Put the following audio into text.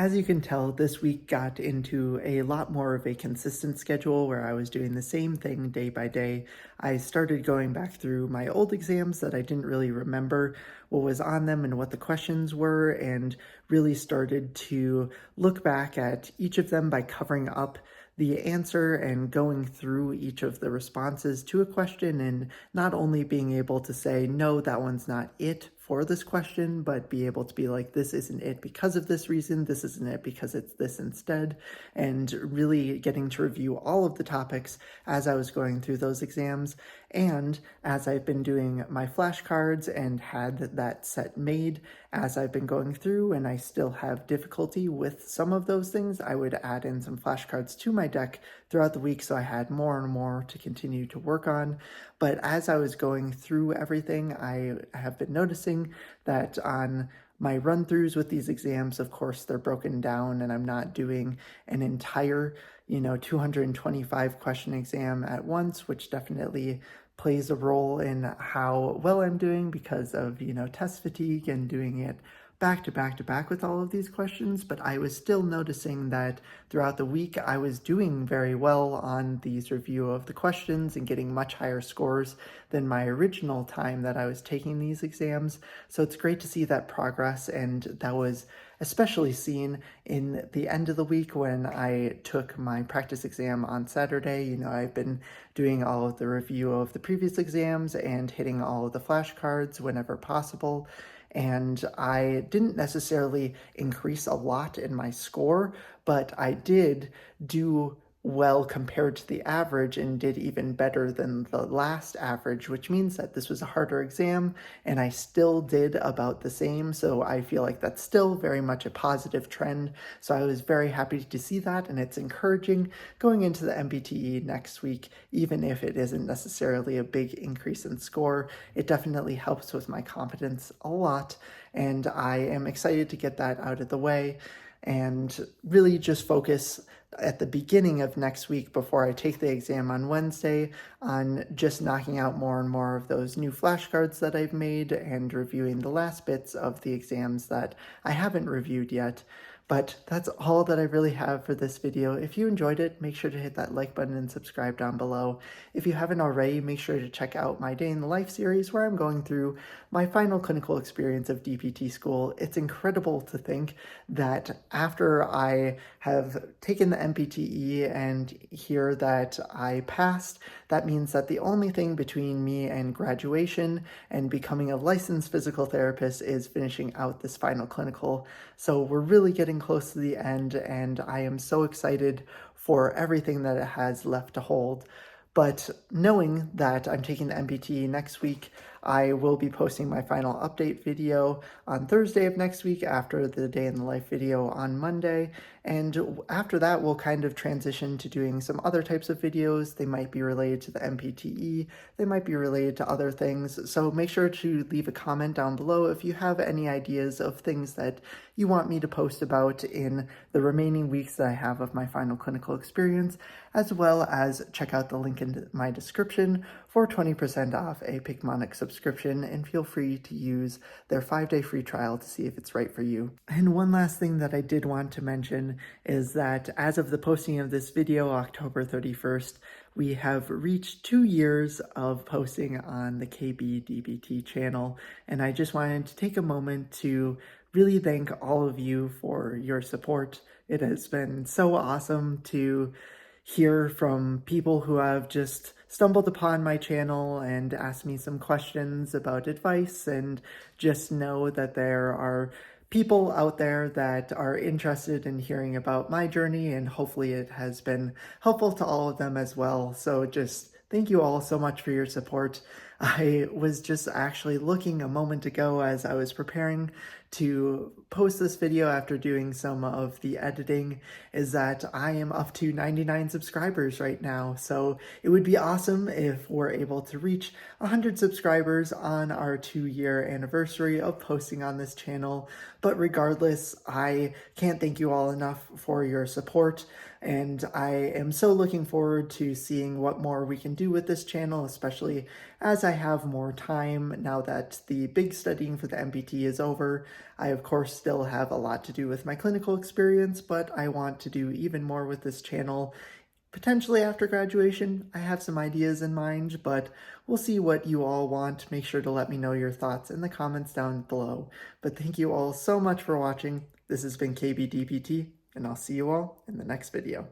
As you can tell, this week got into a lot more of a consistent schedule where I was doing the same thing day by day. I started going back through my old exams that I didn't really remember what was on them and what the questions were, and really started to look back at each of them by covering up the answer and going through each of the responses to a question, and not only being able to say, no, that one's not it for this question, but be able to be like, this isn't it because of this reason, this isn't it because it's this instead, and really getting to review all of the topics as I was going through those exams. And as I've been doing my flashcards and had that set made as I've been going through, and I still have difficulty with some of those things, I would add in some flashcards to my deck throughout the week, so I had more and more to continue to work on. But as I was going through everything, I have been noticing that on my run-throughs with these exams, of course, they're broken down and I'm not doing an entire, 225 question exam at once, which definitely plays a role in how well I'm doing because of, test fatigue and doing it back to back to back with all of these questions. But I was still noticing that throughout the week, I was doing very well on these review of the questions and getting much higher scores than my original time that I was taking these exams. So it's great to see that progress, and that was especially seen in the end of the week when I took my practice exam on Saturday. I've been doing all of the review of the previous exams and hitting all of the flashcards whenever possible. And I didn't necessarily increase a lot in my score, but I did do well compared to the average and did even better than the last average, which means that this was a harder exam and I still did about the same. So I feel like that's still very much a positive trend. So I was very happy to see that, and it's encouraging going into the NPTE next week. Even if it isn't necessarily a big increase in score, it definitely helps with my confidence a lot, and I am excited to get that out of the way and really just focus at the beginning of next week, before I take the exam on Wednesday, on just knocking out more and more of those new flashcards that I've made and reviewing the last bits of the exams that I haven't reviewed yet. But that's all that I really have for this video. If you enjoyed it, make sure to hit that like button and subscribe down below. If you haven't already, make sure to check out my Day in the Life series, where I'm going through my final clinical experience of DPT school. It's incredible to think that after I have taken the NPTE and hear that I passed, that means that the only thing between me and graduation and becoming a licensed physical therapist is finishing out this final clinical. So we're really getting close to the end, and I am so excited for everything that it has left to hold. But knowing that I'm taking the NPTE next week, I will be posting my final update video on Thursday of next week after the Day in the Life video on Monday. And after that, we'll kind of transition to doing some other types of videos. They might be related to the NPTE, they might be related to other things. So make sure to leave a comment down below if you have any ideas of things that you want me to post about in the remaining weeks that I have of my final clinical experience, as well as check out the link in my description for 20% off a Picmonic subscription, and feel free to use their 5-day free trial to see if it's right for you. And one last thing that I did want to mention is that as of the posting of this video, October 31st, we have reached 2 years of posting on the KBDBT channel, and I just wanted to take a moment to really thank all of you for your support. It has been so awesome to hear from people who have just stumbled upon my channel and asked me some questions about advice, and just know that there are people out there that are interested in hearing about my journey, and hopefully it has been helpful to all of them as well. So just thank you all so much for your support. I was just actually looking a moment ago as I was preparing to post this video after doing some of the editing, is that I am up to 99 subscribers right now. So it would be awesome if we're able to reach 100 subscribers on our 2-year anniversary of posting on this channel. But regardless, I can't thank you all enough for your support, and I am so looking forward to seeing what more we can do with this channel, especially as I have more time now that the big studying for the NPT is over. I, of course, still have a lot to do with my clinical experience, but I want to do even more with this channel. Potentially after graduation, I have some ideas in mind, but we'll see what you all want. Make sure to let me know your thoughts in the comments down below. But thank you all so much for watching. This has been KBDPT, and I'll see you all in the next video.